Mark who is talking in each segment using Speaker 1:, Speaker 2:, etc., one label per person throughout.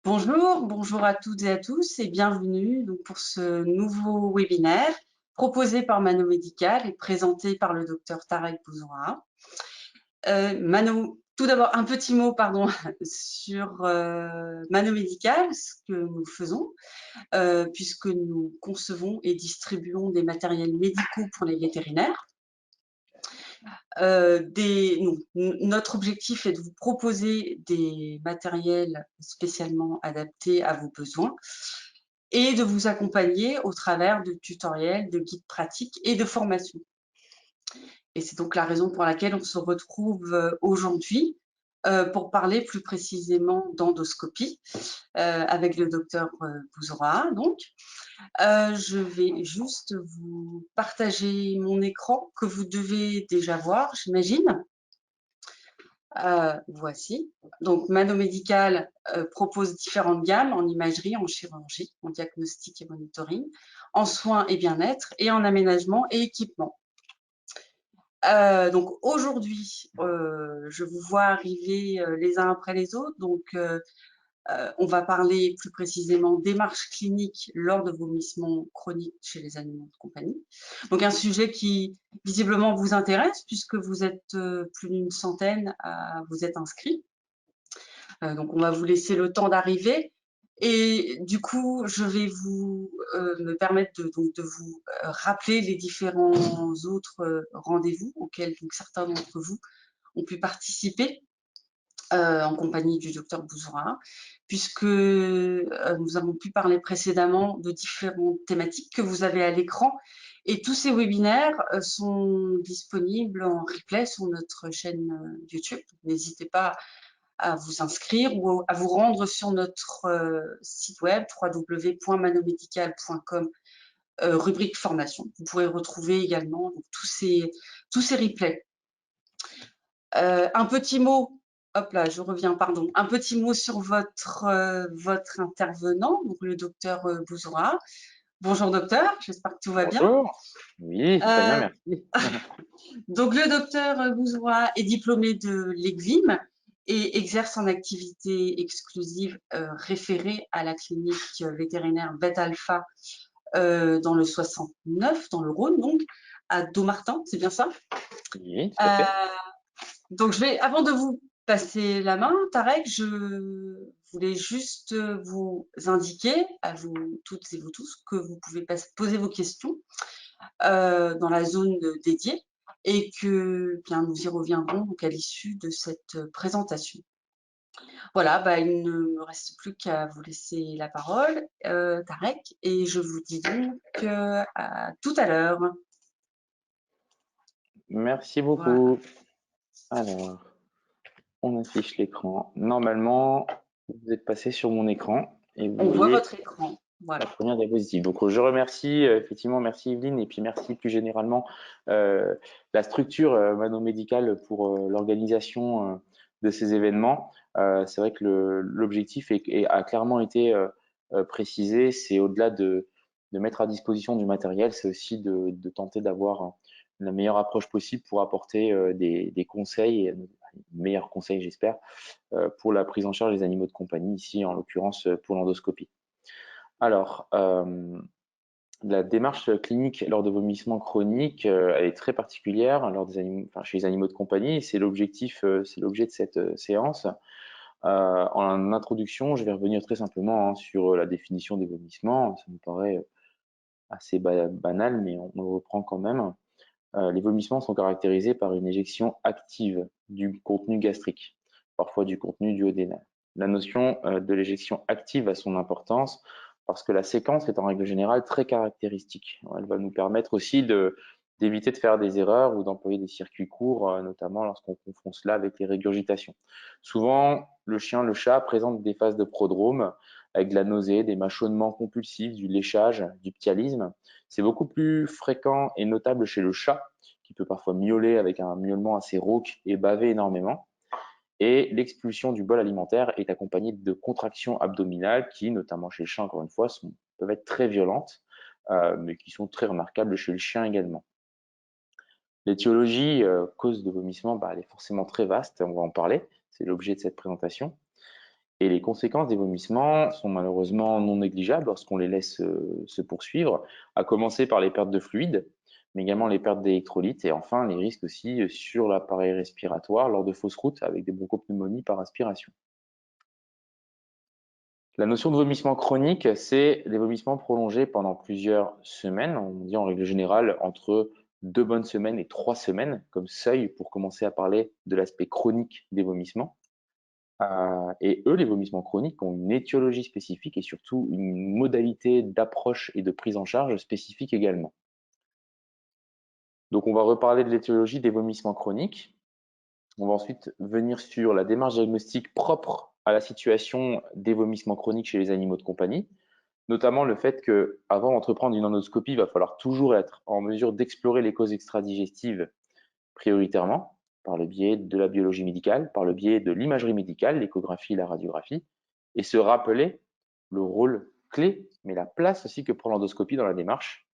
Speaker 1: Bonjour à toutes et à tous et bienvenue donc, pour ce nouveau webinaire proposé par Mano Médical et présenté par le docteur Tarek Bouzoura. Mano, tout d'abord un petit mot pardon, sur Mano Médical, ce que nous faisons, puisque nous concevons et distribuons des matériels médicaux pour les vétérinaires. Notre objectif est de vous proposer des matériels spécialement adaptés à vos besoins et de vous accompagner au travers de tutoriels, de guides pratiques et de formations. Et c'est donc la raison pour laquelle on se retrouve aujourd'hui pour parler plus précisément d'endoscopie avec le docteur Bouzoura. Donc, je vais juste vous partager mon écran que vous devez déjà voir, j'imagine. Voici. Donc, Mano Médical propose différentes gammes en imagerie, en chirurgie, en diagnostic et monitoring, en soins et bien-être, et en aménagement et équipement. Donc, aujourd'hui, je vous vois arriver les uns après les autres. Donc, on va parler plus précisément démarche clinique lors de vomissements chroniques chez les animaux de compagnie. Donc un sujet qui visiblement vous intéresse puisque vous êtes plus d'une centaine à vous être inscrits. Donc on va vous laisser le temps d'arriver. Et du coup, je vais me permettre de vous rappeler les différents autres rendez-vous auxquels donc, certains d'entre vous ont pu participer en compagnie du docteur Bouzoura, puisque nous avons pu parler précédemment de différentes thématiques que vous avez à l'écran. Et tous ces webinaires sont disponibles en replay sur notre chaîne YouTube. N'hésitez pas à vous inscrire ou à vous rendre sur notre site web www.manomedical.com, rubrique formation. Vous pourrez retrouver également donc, tous ces replays. Un petit mot, hop là, je reviens, pardon. Un petit mot sur votre intervenant, donc le docteur Bouzoura. Bonjour docteur, j'espère que tout va bien.
Speaker 2: Bonjour. Oui, très bien,
Speaker 1: Euh,
Speaker 2: merci.
Speaker 1: donc le docteur Bouzoura est diplômé de l'EGVIM et exerce en activité exclusive référée à la clinique vétérinaire Vet Alpha dans le 69, dans le Rhône, donc à Dommartin, c'est bien ça?
Speaker 2: Oui, tout à fait.
Speaker 1: Euh, Donc, avant de vous passer la main, Tarek, je voulais juste vous indiquer, à vous toutes et vous tous, que vous pouvez poser vos questions dans la zone dédiée et que bien, nous y reviendrons donc, à l'issue de cette présentation. Voilà, il ne me reste plus qu'à vous laisser la parole, Tarek, et je vous dis donc à tout à l'heure.
Speaker 2: Merci
Speaker 1: Voilà.
Speaker 2: beaucoup. Alors, on affiche l'écran. Normalement, vous êtes passé sur mon écran et vous
Speaker 1: On voit
Speaker 2: voyez
Speaker 1: votre écran.
Speaker 2: la
Speaker 1: Voilà.
Speaker 2: première diapositive. Donc, je remercie, effectivement, merci Evelyne, et puis merci plus généralement euh, la structure Mano Médical pour l'organisation de ces événements. C'est vrai que l'objectif a clairement été précisé. C'est au-delà de mettre à disposition du matériel, c'est aussi de tenter d'avoir la meilleure approche possible pour apporter des conseils, et meilleurs conseils, j'espère, pour la prise en charge des animaux de compagnie, ici en l'occurrence pour l'endoscopie. Alors, la démarche clinique lors de vomissements chroniques, elle est très particulière chez les animaux de compagnie. Et c'est c'est l'objet de cette séance. En introduction, je vais revenir très simplement sur la définition des vomissements. Ça me paraît assez banal, mais on le reprend quand même. Les vomissements sont caractérisés par une éjection active du contenu gastrique, parfois du contenu duodénal. La notion de l'éjection active a son importance parce que la séquence est en règle générale très caractéristique. Elle va nous permettre aussi d'éviter de faire des erreurs ou d'employer des circuits courts, notamment lorsqu'on confond cela avec les régurgitations. Souvent, le chien, le chat présentent des phases de prodrome avec de la nausée, des mâchonnements compulsifs, du léchage, du ptyalisme. C'est beaucoup plus fréquent et notable chez le chat, qui peut parfois miauler avec un miaulement assez rauque et baver énormément. Et l'expulsion du bol alimentaire est accompagnée de contractions abdominales qui, notamment chez le chat, encore une fois, peuvent être très violentes, mais qui sont très remarquables chez le chien également. L'étiologie cause de vomissement, elle est forcément très vaste, on va en parler, c'est l'objet de cette présentation. Et les conséquences des vomissements sont malheureusement non négligeables lorsqu'on les laisse se poursuivre, à commencer par les pertes de fluide, mais également les pertes d'électrolytes et enfin les risques aussi sur l'appareil respiratoire lors de fausses routes avec des bronchopneumonies par aspiration. La notion de vomissement chronique, c'est des vomissements prolongés pendant plusieurs semaines. On dit en règle générale entre 2 bonnes semaines et 3 semaines comme seuil pour commencer à parler de l'aspect chronique des vomissements. Et eux, les vomissements chroniques ont une étiologie spécifique et surtout une modalité d'approche et de prise en charge spécifique également. Donc on va reparler de l'étiologie des vomissements chroniques. On va ensuite venir sur la démarche diagnostique propre à la situation des vomissements chroniques chez les animaux de compagnie, notamment le fait qu'avant d'entreprendre une endoscopie, il va falloir toujours être en mesure d'explorer les causes extradigestives prioritairement, par le biais de la biologie médicale, par le biais de l'imagerie médicale, l'échographie, la radiographie, et se rappeler le rôle clé, mais la place aussi que prend l'endoscopie dans la démarche,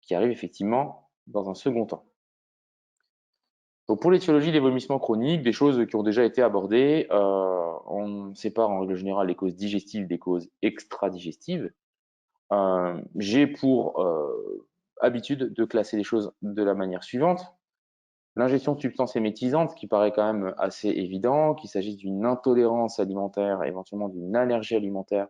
Speaker 2: qui arrive effectivement dans un second temps. Donc pour l'étiologie des vomissements chroniques, des choses qui ont déjà été abordées, on sépare en règle générale les causes digestives des causes extradigestives. J'ai pour habitude de classer les choses de la manière suivante. L'ingestion de substances émétisantes, qui paraît quand même assez évident, qu'il s'agisse d'une intolérance alimentaire, éventuellement d'une allergie alimentaire,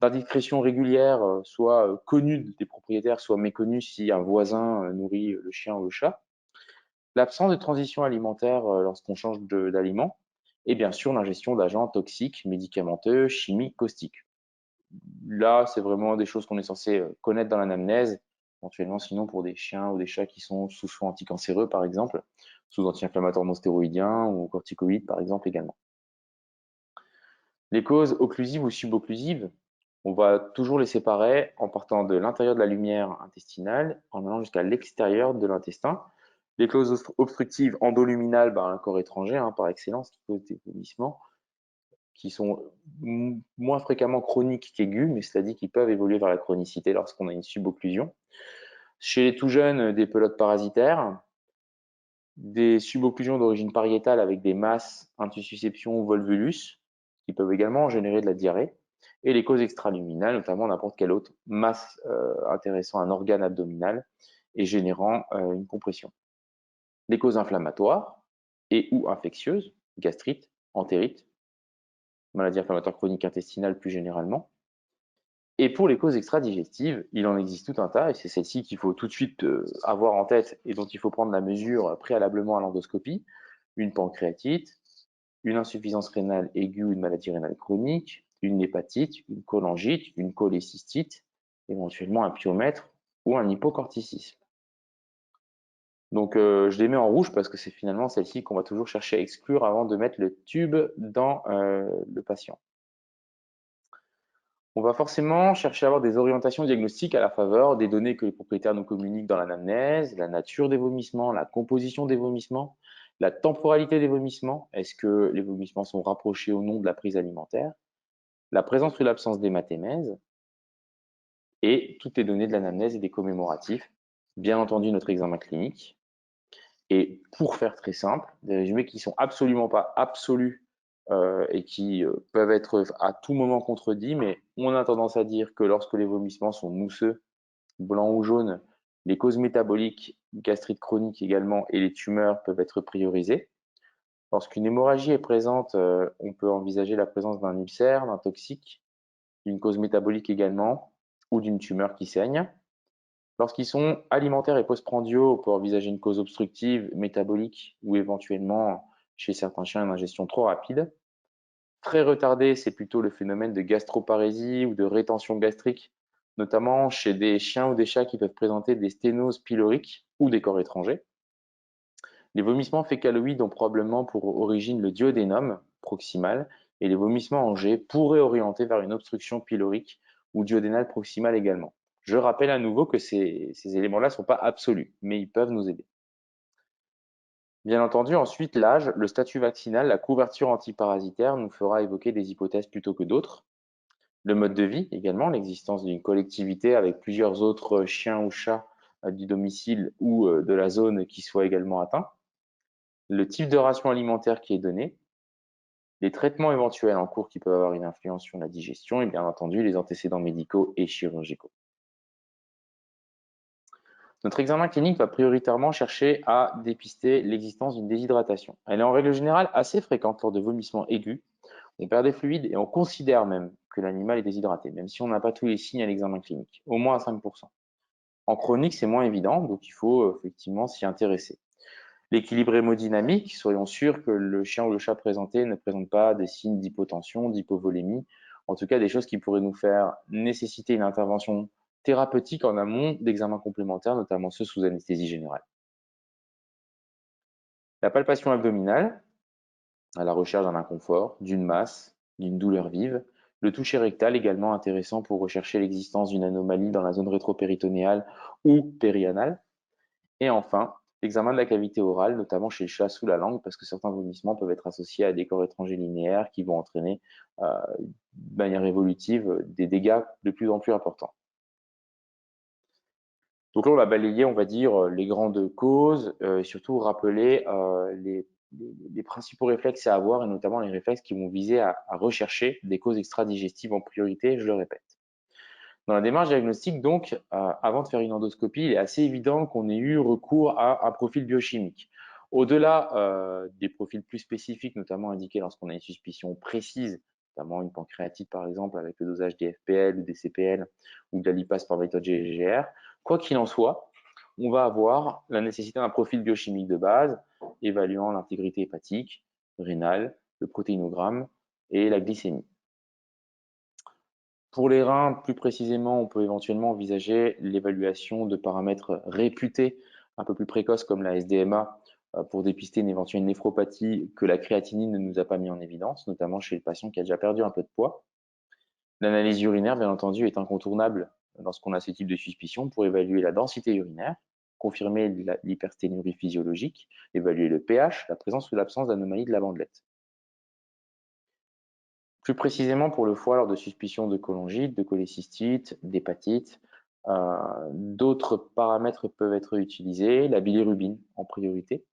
Speaker 2: d'indiscrétion régulière, soit connue des propriétaires, soit méconnue si un voisin nourrit le chien ou le chat. L'absence de transition alimentaire lorsqu'on change d'aliment, et bien sûr l'ingestion d'agents toxiques, médicamenteux, chimiques, caustiques. Là, c'est vraiment des choses qu'on est censé connaître dans l'anamnèse, éventuellement sinon pour des chiens ou des chats qui sont sous soins anticancéreux par exemple, sous anti-inflammatoires non stéroïdiens ou corticoïdes par exemple également. Les causes occlusives ou subocclusives, on va toujours les séparer en partant de l'intérieur de la lumière intestinale, en allant jusqu'à l'extérieur de l'intestin. Les causes obstructives endoluminales, un corps étranger par excellence, qui cause des vomissements, qui sont moins fréquemment chroniques qu'aigus, mais c'est-à-dire qu'ils peuvent évoluer vers la chronicité lorsqu'on a une subocclusion. Chez les tout jeunes, des pelotes parasitaires, des subocclusions d'origine pariétale avec des masses, intussusception ou volvulus, qui peuvent également générer de la diarrhée, et les causes extraluminales, notamment n'importe quelle autre masse intéressant un organe abdominal et générant une compression. Les causes inflammatoires et ou infectieuses, gastrite, entérite, maladie inflammatoire chronique intestinale plus généralement. Et pour les causes extradigestives, il en existe tout un tas, et c'est celle-ci qu'il faut tout de suite avoir en tête et dont il faut prendre la mesure préalablement à l'endoscopie. Une pancréatite, une insuffisance rénale aiguë ou une maladie rénale chronique, une hépatite, une cholangite, une cholécystite, éventuellement un pyomètre ou un hypocorticisme. Donc je les mets en rouge parce que c'est finalement celle-ci qu'on va toujours chercher à exclure avant de mettre le tube dans le patient. On va forcément chercher à avoir des orientations diagnostiques à la faveur des données que les propriétaires nous communiquent dans l'anamnèse, la nature des vomissements, la composition des vomissements, la temporalité des vomissements, est-ce que les vomissements sont rapprochés ou non de la prise alimentaire, la présence ou l'absence d'hématémèse, et toutes les données de l'anamnèse et des commémoratifs, bien entendu notre examen clinique. Et pour faire très simple, des résumés qui ne sont absolument pas absolus et qui peuvent être à tout moment contredits, mais on a tendance à dire que lorsque les vomissements sont mousseux, blancs ou jaunes, les causes métaboliques, gastrite chronique également, et les tumeurs peuvent être priorisées. Lorsqu'une hémorragie est présente, on peut envisager la présence d'un ulcère, d'un toxique, d'une cause métabolique également, ou d'une tumeur qui saigne. Lorsqu'ils sont alimentaires et postprandiaux, on peut envisager une cause obstructive, métabolique, ou éventuellement, chez certains chiens, une ingestion trop rapide. Très retardé, c'est plutôt le phénomène de gastroparésie ou de rétention gastrique, notamment chez des chiens ou des chats qui peuvent présenter des sténoses pyloriques ou des corps étrangers. Les vomissements fécaloïdes ont probablement pour origine le duodénum proximal, et les vomissements en jet pourraient orienter vers une obstruction pylorique ou duodénale proximale également. Je rappelle à nouveau que ces éléments-là ne sont pas absolus, mais ils peuvent nous aider. Bien entendu, ensuite, l'âge, le statut vaccinal, la couverture antiparasitaire nous fera évoquer des hypothèses plutôt que d'autres. Le mode de vie également, l'existence d'une collectivité avec plusieurs autres chiens ou chats du domicile ou de la zone qui soit également atteint. Le type de ration alimentaire qui est donné, les traitements éventuels en cours qui peuvent avoir une influence sur la digestion et bien entendu les antécédents médicaux et chirurgicaux. Notre examen clinique va prioritairement chercher à dépister l'existence d'une déshydratation. Elle est en règle générale assez fréquente lors de vomissements aigus. On perd des fluides et on considère même que l'animal est déshydraté, même si on n'a pas tous les signes à l'examen clinique, au moins à 5%. En chronique, c'est moins évident, donc il faut effectivement s'y intéresser. L'équilibre hémodynamique, soyons sûrs que le chien ou le chat présenté ne présente pas des signes d'hypotension, d'hypovolémie, en tout cas des choses qui pourraient nous faire nécessiter une intervention thérapeutique en amont d'examens complémentaires, notamment ceux sous anesthésie générale. La palpation abdominale, à la recherche d'un inconfort, d'une masse, d'une douleur vive. Le toucher rectal, également intéressant pour rechercher l'existence d'une anomalie dans la zone rétropéritonéale ou périanale. Et enfin, l'examen de la cavité orale, notamment chez le chat sous la langue, parce que certains vomissements peuvent être associés à des corps étrangers linéaires qui vont entraîner de manière évolutive des dégâts de plus en plus importants. Donc là, on va balayer, on va dire, les grandes causes, et surtout rappeler les principaux réflexes à avoir, et notamment les réflexes qui vont viser à rechercher des causes extra-digestives en priorité, je le répète. Dans la démarche diagnostique, donc, avant de faire une endoscopie, il est assez évident qu'on ait eu recours à un profil biochimique. Au-delà des profils plus spécifiques, notamment indiqués lorsqu'on a une suspicion précise, notamment une pancréatite par exemple avec le dosage des FPL ou des CPL ou de la lipase par méthode GGR, quoi qu'il en soit, on va avoir la nécessité d'un profil biochimique de base, évaluant l'intégrité hépatique, rénale, le protéinogramme et la glycémie. Pour les reins, plus précisément, on peut éventuellement envisager l'évaluation de paramètres réputés un peu plus précoces comme la SDMA pour dépister une éventuelle néphropathie que la créatinine ne nous a pas mis en évidence, notamment chez le patient qui a déjà perdu un peu de poids. L'analyse urinaire, bien entendu, est incontournable lorsqu'on a ce type de suspicion pour évaluer la densité urinaire, confirmer l'hypersténurie physiologique, évaluer le pH, la présence ou l'absence d'anomalies de la bandelette. Plus précisément pour le foie, lors de suspicion de cholangite, de cholécystite, d'hépatite, d'autres paramètres peuvent être utilisés, la bilirubine en priorité,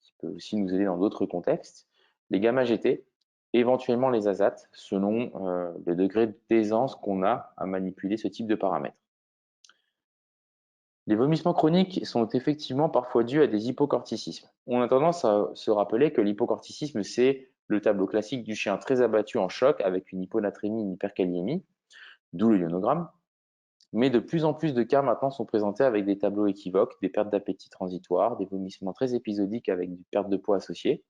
Speaker 2: qui peut aussi nous aider dans d'autres contextes, les gamma-GT, éventuellement les azates, selon le degré d'aisance qu'on a à manipuler ce type de paramètres. Les vomissements chroniques sont effectivement parfois dus à des hypocorticismes. On a tendance à se rappeler que l'hypocorticisme, c'est le tableau classique du chien très abattu en choc avec une hyponatrémie, une hyperkaliémie, d'où le ionogramme. Mais de plus en plus de cas maintenant sont présentés avec des tableaux équivoques, des pertes d'appétit transitoires, des vomissements très épisodiques avec des pertes de poids associées.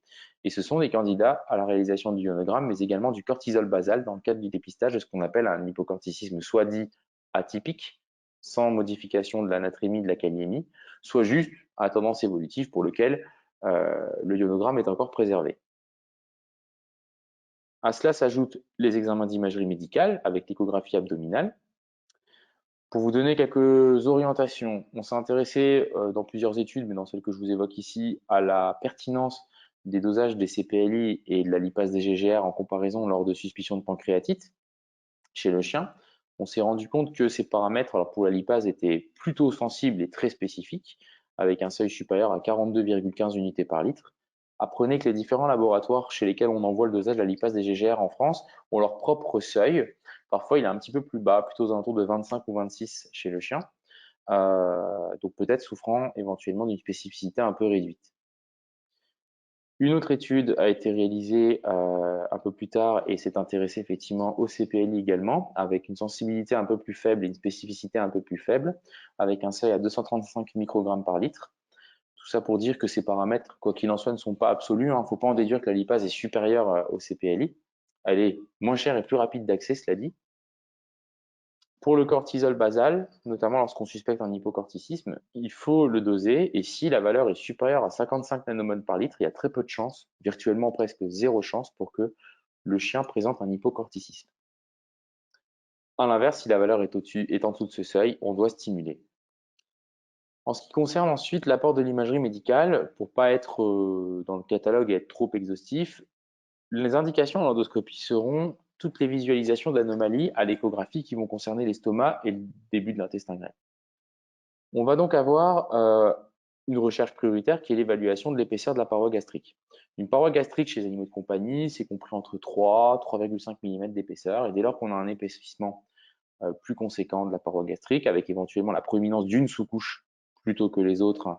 Speaker 2: Et ce sont des candidats à la réalisation du ionogramme, mais également du cortisol basal dans le cadre du dépistage de ce qu'on appelle un hypocorticisme soit dit atypique, sans modification de l'anatrémie, de la kaliémie, soit juste à tendance évolutive pour lequel le ionogramme est encore préservé. À cela s'ajoutent les examens d'imagerie médicale avec l'échographie abdominale. Pour vous donner quelques orientations, on s'est intéressé dans plusieurs études, mais dans celle que je vous évoque ici, à la pertinence des dosages des CPLI et de la lipase des GGR en comparaison lors de suspicion de pancréatite chez le chien. On s'est rendu compte que ces paramètres, alors pour la lipase, étaient plutôt sensibles et très spécifiques, avec un seuil supérieur à 42,15 unités par litre. Apprenez que les différents laboratoires chez lesquels on envoie le dosage de la lipase des GGR en France ont leur propre seuil. Parfois, il est un petit peu plus bas, plutôt aux alentours de 25 ou 26 chez le chien, donc peut-être souffrant éventuellement d'une spécificité un peu réduite. Une autre étude a été réalisée un peu plus tard et s'est intéressée effectivement au CPLI également, avec une sensibilité un peu plus faible et une spécificité un peu plus faible, avec un seuil à 235 microgrammes par litre. Tout ça pour dire que ces paramètres, quoi qu'il en soit, ne sont pas absolus. Il ne faut pas en déduire que la lipase est supérieure au CPLI. Elle est moins chère et plus rapide d'accès, cela dit. Pour le cortisol basal, notamment lorsqu'on suspecte un hypocorticisme, il faut le doser et si la valeur est supérieure à 55 nanomoles par litre, il y a très peu de chances, virtuellement presque zéro chance pour que le chien présente un hypocorticisme. À l'inverse, si la valeur est en dessous de ce seuil, on doit stimuler. En ce qui concerne ensuite l'apport de l'imagerie médicale, pour ne pas être dans le catalogue et être trop exhaustif, les indications en endoscopie seront toutes les visualisations d'anomalies à l'échographie qui vont concerner l'estomac et le début de l'intestin grêle. On va donc avoir une recherche prioritaire qui est l'évaluation de l'épaisseur de la paroi gastrique. Une paroi gastrique chez les animaux de compagnie, c'est compris entre 3 3,5 mm d'épaisseur. Et dès lors qu'on a un épaississement plus conséquent de la paroi gastrique, avec éventuellement la proéminence d'une sous-couche plutôt que les autres,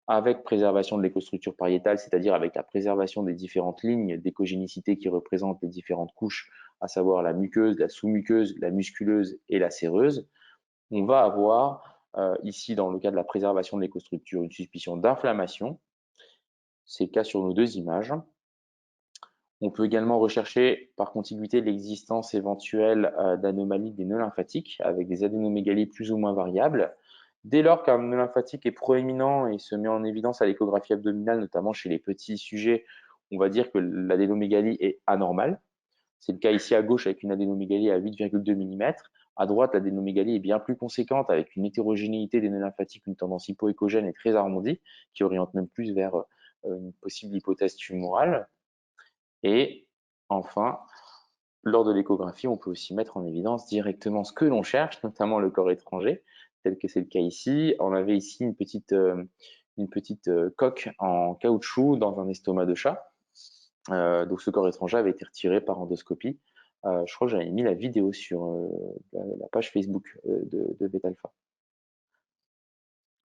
Speaker 2: avec préservation de l'écostructure pariétale, c'est-à-dire avec la préservation des différentes lignes d'écogénicité qui représentent les différentes couches, à savoir la muqueuse, la sous-muqueuse, la musculeuse et la séreuse, on va avoir ici, dans le cas de la préservation de l'écostructure, une suspicion d'inflammation. C'est le cas sur nos deux images. On peut également rechercher par contiguïté l'existence éventuelle d'anomalies des nœuds lymphatiques avec des adénomégalies plus ou moins variables. Dès lors qu'un nœud lymphatique est proéminent et se met en évidence à l'échographie abdominale, notamment chez les petits sujets, on va dire que l'adénomégalie est anormale. C'est le cas ici à gauche avec une adénomégalie à 8,2 mm. À droite, l'adénomégalie est bien plus conséquente avec une hétérogénéité des nœuds lymphatiques, une tendance hypoéchogène et très arrondie, qui oriente même plus vers une possible hypothèse tumorale. Et enfin, lors de l'échographie, on peut aussi mettre en évidence directement ce que l'on cherche, notamment le corps étranger, tel que c'est le cas ici. On avait ici une petite coque en caoutchouc dans un estomac de chat. Donc ce corps étranger avait été retiré par endoscopie. Je crois que j'avais mis la vidéo sur la page Facebook de Betalpha.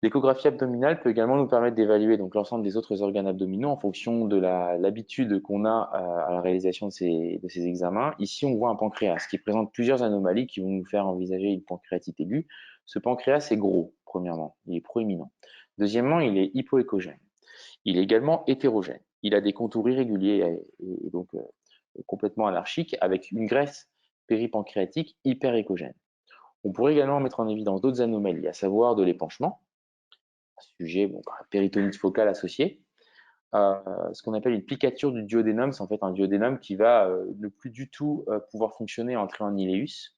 Speaker 2: L'échographie abdominale peut également nous permettre d'évaluer donc l'ensemble des autres organes abdominaux en fonction de l'habitude qu'on a à la réalisation de ces examens. Ici, on voit un pancréas qui présente plusieurs anomalies qui vont nous faire envisager une pancréatite aiguë. Ce pancréas est gros, premièrement, il est proéminent. Deuxièmement, il est hypoéchogène. Il est également hétérogène. Il a des contours irréguliers et donc complètement anarchiques avec une graisse péripancréatique hyperéchogène. On pourrait également mettre en évidence d'autres anomalies, à savoir de l'épanchement, sujet, bon, péritonite focale associée. Ce qu'on appelle une picature du duodénum, c'est en fait un duodénum qui va ne plus du tout pouvoir fonctionner en créant un iléus,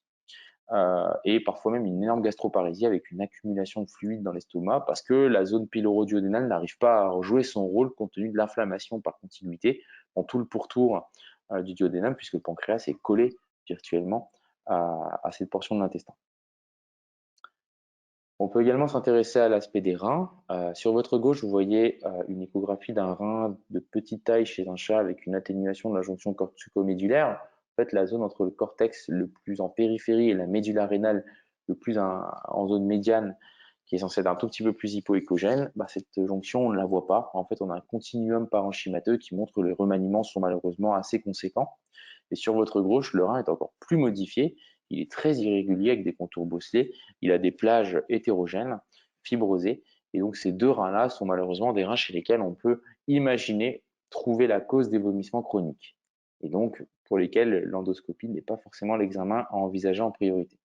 Speaker 2: et parfois même une énorme gastroparésie avec une accumulation de fluide dans l'estomac parce que la zone pyloro-duodénale n'arrive pas à jouer son rôle compte tenu de l'inflammation par continuité dans tout le pourtour du duodénum puisque le pancréas est collé virtuellement à cette portion de l'intestin. On peut également s'intéresser à l'aspect des reins. Sur votre gauche, vous voyez une échographie d'un rein de petite taille chez un chat avec une atténuation de la jonction cortico-médulaire. En fait, la zone entre le cortex le plus en périphérie et la médula rénale le plus en zone médiane, qui est censée être un tout petit peu plus hypoéchogène, cette jonction, on ne la voit pas. En fait, on a un continuum parenchymateux qui montre que les remaniements sont malheureusement assez conséquents. Et sur votre gauche, le rein est encore plus modifié. Il est très irrégulier avec des contours bosselés. Il a des plages hétérogènes, fibrosées. Et donc, ces deux reins-là sont malheureusement des reins chez lesquels on peut imaginer trouver la cause des vomissements chroniques. Et donc, pour lesquels l'endoscopie n'est pas forcément l'examen à envisager en priorité.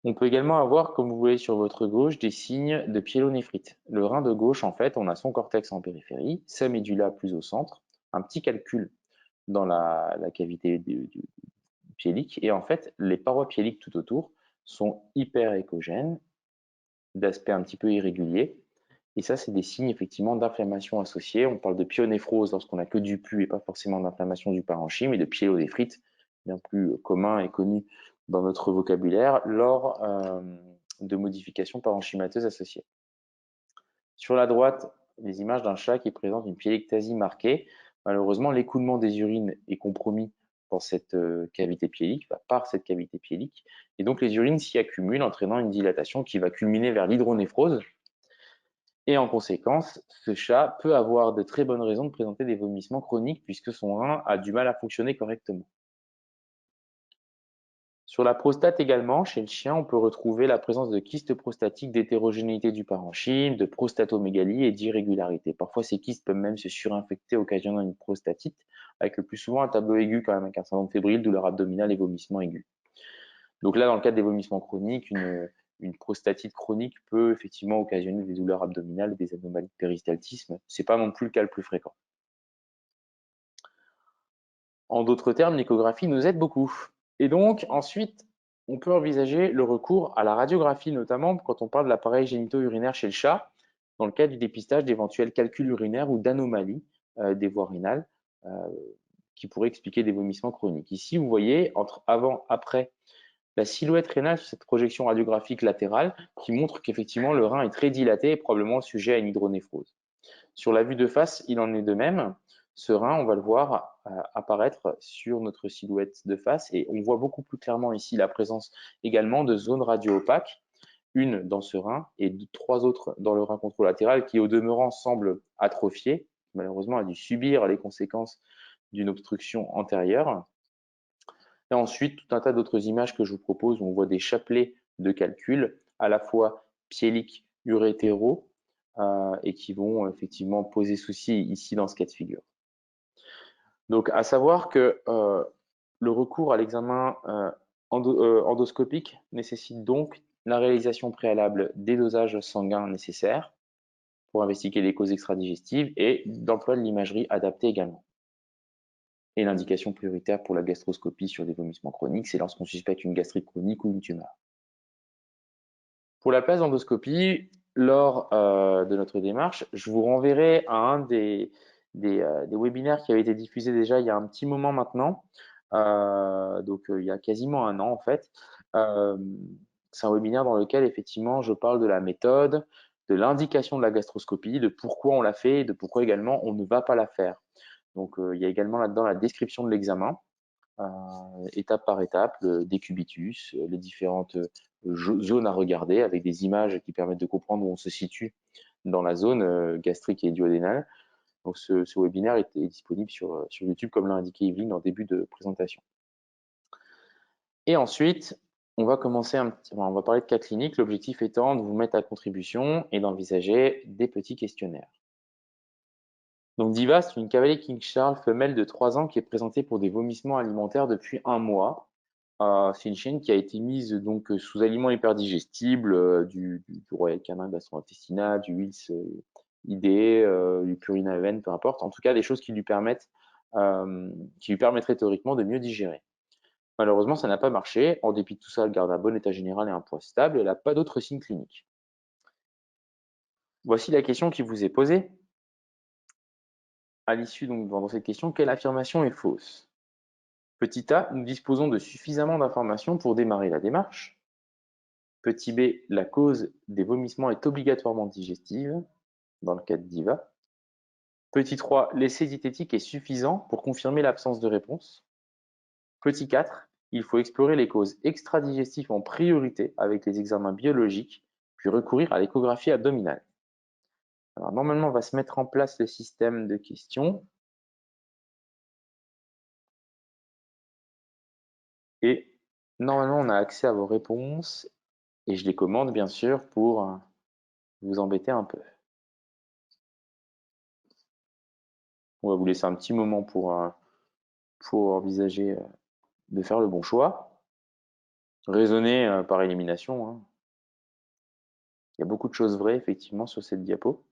Speaker 2: On peut également avoir, comme vous voyez sur votre gauche, des signes de pyélonéphrite. Le rein de gauche, en fait, on a son cortex en périphérie, sa médula plus au centre, un petit calcul dans la cavité du pyélique. Et en fait, les parois pyéliques tout autour sont hyper échogènes, d'aspect un petit peu irrégulier. Et ça, c'est des signes effectivement d'inflammation associée. On parle de pyonéphrose lorsqu'on n'a que du pus et pas forcément d'inflammation du parenchyme, et de pyélonéphrite, bien plus commun et connu dans notre vocabulaire, lors de modifications parenchymateuses associées. Sur la droite, les images d'un chat qui présente une pyélectasie marquée. Malheureusement, l'écoulement des urines est compromis dans cette cavité pyélique, par cette cavité pyélique. Et donc, les urines s'y accumulent, entraînant une dilatation qui va culminer vers l'hydronéphrose. Et en conséquence, ce chat peut avoir de très bonnes raisons de présenter des vomissements chroniques puisque son rein a du mal à fonctionner correctement. Sur la prostate également, chez le chien, on peut retrouver la présence de kystes prostatiques, d'hétérogénéité du parenchyme, de prostatomégalie et d'irrégularité. Parfois, ces kystes peuvent même se surinfecter, occasionnant une prostatite, avec le plus souvent un tableau aigu quand même, avec un syndrome fébrile, douleur abdominale et vomissements aigus. Donc là, dans le cadre des vomissements chroniques, une prostatite chronique peut effectivement occasionner des douleurs abdominales et des anomalies de péristaltisme. Ce n'est pas non plus le cas le plus fréquent. En d'autres termes, l'échographie nous aide beaucoup. Et donc, ensuite, on peut envisager le recours à la radiographie, notamment quand on parle de l'appareil génito-urinaire chez le chat, dans le cadre du dépistage d'éventuels calculs urinaires ou d'anomalies des voies rénales qui pourraient expliquer des vomissements chroniques. Ici, vous voyez, entre avant, après, la silhouette rénale sur cette projection radiographique latérale qui montre qu'effectivement le rein est très dilaté et probablement sujet à une hydronéphrose. Sur la vue de face, il en est de même. Ce rein, on va le voir apparaître sur notre silhouette de face et on voit beaucoup plus clairement ici la présence également de zones radio-opaques, une dans ce rein et 3 autres dans le rein contralatéral qui au demeurant semble atrophié, malheureusement a dû subir les conséquences d'une obstruction antérieure. Et ensuite, tout un tas d'autres images que je vous propose où on voit des chapelets de calcul à la fois piéliques, urétéraux et qui vont effectivement poser souci ici dans ce cas de figure. Donc, à savoir que le recours à l'examen endoscopique nécessite donc la réalisation préalable des dosages sanguins nécessaires pour investiguer les causes extradigestives et d'emploi de l'imagerie adaptée également. Et l'indication prioritaire pour la gastroscopie sur des vomissements chroniques, c'est lorsqu'on suspecte une gastrite chronique ou une tumeur. Pour la place d'endoscopie, lors de notre démarche, je vous renverrai à un des webinaires qui avait été diffusé déjà il y a un petit moment maintenant, il y a quasiment un an en fait. C'est un webinaire dans lequel effectivement je parle de la méthode, de l'indication de la gastroscopie, de pourquoi on la fait et de pourquoi également on ne va pas la faire. Donc il y a également là-dedans la description de l'examen, étape par étape, le décubitus, les différentes zones à regarder avec des images qui permettent de comprendre où on se situe dans la zone gastrique et duodénale. Donc ce webinaire est disponible sur YouTube comme l'a indiqué Yveline en début de présentation. Et ensuite, on va commencer on va parler de cas cliniques, l'objectif étant de vous mettre à contribution et d'envisager des petits questionnaires. Donc Diva, c'est une cavalier King Charles femelle de 3 ans qui est présentée pour des vomissements alimentaires depuis 1 mois. C'est une chienne qui a été mise donc sous aliments hyperdigestibles, du Royal Canin gastro-intestinal, du Wills ID, du Purina-Even, peu importe. En tout cas, des choses qui lui permettraient théoriquement de mieux digérer. Malheureusement, ça n'a pas marché. En dépit de tout ça, elle garde un bon état général et un poids stable. Elle n'a pas d'autres signes cliniques. Voici la question qui vous est posée. À l'issue donc dans cette question, quelle affirmation est fausse? Petit a, nous disposons de suffisamment d'informations pour démarrer la démarche. Petit b, la cause des vomissements est obligatoirement digestive, dans le cas de Diva. Petit 3, l'essai diététique est suffisant pour confirmer l'absence de réponse. Petit 4, il faut explorer les causes extradigestives en priorité avec les examens biologiques, puis recourir à l'échographie abdominale. Alors normalement, on va se mettre en place le système de questions. Et normalement, on a accès à vos réponses et je les commande bien sûr pour vous embêter un peu. On va vous laisser un petit moment pour envisager de faire le bon choix. Raisonner par élimination, hein. Il y a beaucoup de choses vraies effectivement sur cette diapo.